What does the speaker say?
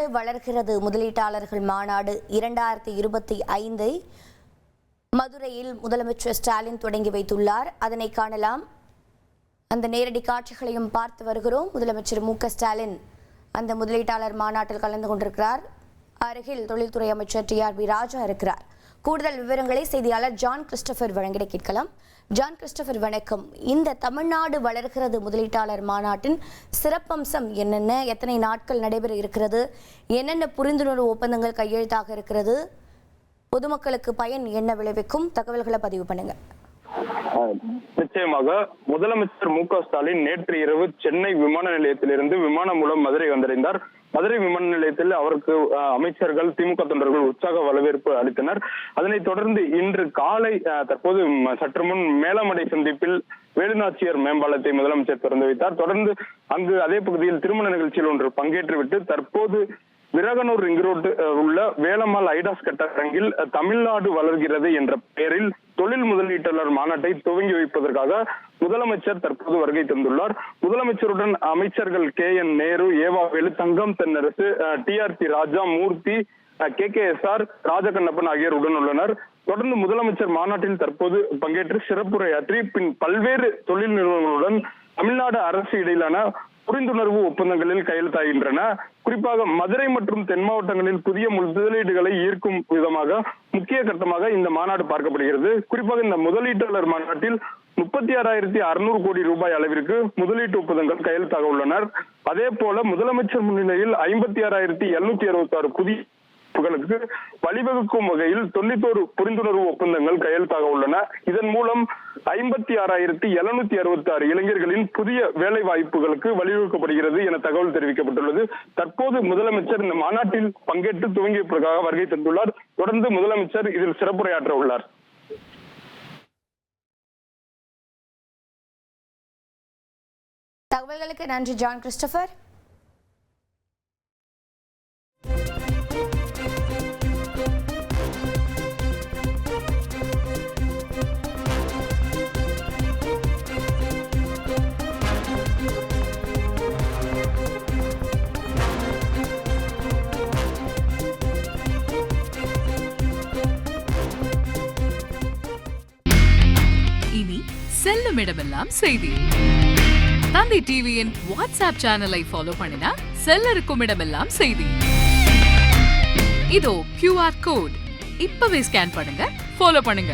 தமிழ்நாடு வளர்கிறது முதலீட்டாளர்கள் மாநாடு 2025 மதுரையில் முதலமைச்சர் ஸ்டாலின் தொடங்கி வைத்துள்ளார். அதனை காணலாம். அந்த நேரடி காட்சிகளையும் பார்த்து வருகிறோம். முதலமைச்சர் மு க ஸ்டாலின் அந்த முதலீட்டாளர் மாநாட்டில் கலந்து கொண்டிருக்கிறார். அருகில் தொழில்துறை அமைச்சர் TRB ராஜா இருக்கிறார். கூடுதல் விவரங்களை செய்தியாளர் ஜான் கிறிஸ்டோபர் வழங்கிட கேட்கலாம். ஜான் கிறிஸ்டோபர், வணக்கம். இந்த தமிழ்நாடு வளர்கிறது முதலீட்டாளர் மாநாட்டின் சிறப்பம்சம் என்னென்ன? எத்தனை நாட்கள் நடைபெற இருக்கிறது? என்னென்ன புரிந்துணர்வு ஒப்பந்தங்கள் கையெழுத்தாக இருக்கிறது? பொதுமக்களுக்கு பயன் என்ன விளைவிக்கும்? தகவல்களை பதிவு பண்ணுங்க. நிச்சயமாக முதலமைச்சர் மு க ஸ்டாலின் நேற்று இரவு சென்னை விமான நிலையத்திலிருந்து விமானம் மூலம் மதுரை வந்தடைந்தார். மதுரை விமான நிலையத்தில் அவருக்கு அமைச்சர்கள், திமுக தொண்டர்கள் உற்சாக வரவேற்பு அளித்தனர். அதனைத் தொடர்ந்து இன்று காலை தற்போது சற்று முன் மேலமடை சந்திப்பில் வேலுநாச்சியார் மேம்பாலத்தை முதலமைச்சர் திறந்து வைத்தார். தொடர்ந்து அங்கு அதே பகுதியில் திருமண நிகழ்ச்சியில் ஒன்று பங்கேற்றுவிட்டு தற்போது விரகனூர் ரிங் ரோடு உள்ள வேலம்மாள் ஐடாஸ் கட்டரங்கில் தமிழ்நாடு வளர்கிறது என்ற பெயரில் தொழில் முதலீட்டாளர் மாநாட்டை துவங்கி வைப்பதற்காக முதலமைச்சர் தற்போது வருகை தந்துள்ளார். முதலமைச்சருடன் அமைச்சர்கள் KN நேரு, ஏவாவேலு, தங்கம் தென்னரசு, TRP ராஜா, மூர்த்தி, KKSR, ராஜகண்ணப்பன் ஆகியோர் உடன் உள்ளனர். தொடர்ந்து முதலமைச்சர் மாநாட்டில் தற்போது பங்கேற்று சிறப்புரையாற்றி பின் பல்வேறு தொழில் நிறுவனங்களுடன் தமிழ்நாடு அரசு இடையிலான புரிந்துணர்வு ஒப்பந்தங்களில் கையெழுத்தாகின்றன. குறிப்பாக மதுரை மற்றும் தென் மாவட்டங்களில் புதிய முதலீடுகளை ஈர்க்கும் விதமாக முக்கிய கட்டமாக இந்த மாநாடு பார்க்கப்படுகிறது. குறிப்பாக இந்த முதலீட்டாளர் மாநாட்டில் 36,600 கோடி ரூபாய் அளவிற்கு முதலீட்டு ஒப்பந்தங்கள் கையெழுத்தாக உள்ளனர். அதே போல முதலமைச்சர் முன்னிலையில் 56,766 புதிய வழிவகுக்கும் வகையில் 91 புரிந்துணர்வு ஒப்பந்தங்கள் கையெழுத்தாக உள்ளன. இதன் மூலம் 56,766 இளைஞர்களின் புதிய வேலை வாய்ப்புகளுக்கு வழிவகுக்கப்படுகிறது என தகவல் தெரிவிக்கப்பட்டுள்ளது. தற்போது முதலமைச்சர் இந்த மாநாட்டில் பங்கேற்று துவங்கி வைப்பதற்காக வருகை தந்துள்ளார். தொடர்ந்து முதலமைச்சர் இதில் சிறப்புரையாற்ற உள்ளார். தகவல்களுக்கு நன்றி ஜான் கிறிஸ்டோபர். இனி செல்லும் இடமெல்லாம் செய்தி. தந்தி டிவியின் வாட்ஸ்அப் சேனலை ஃபாலோ பண்ணினா செல்லருக்கும் இடமெல்லாம் செய்தி. இதோ QR கோட் இப்பவே ஸ்கேன் பண்ணுங்க, ஃபாலோ பண்ணுங்க.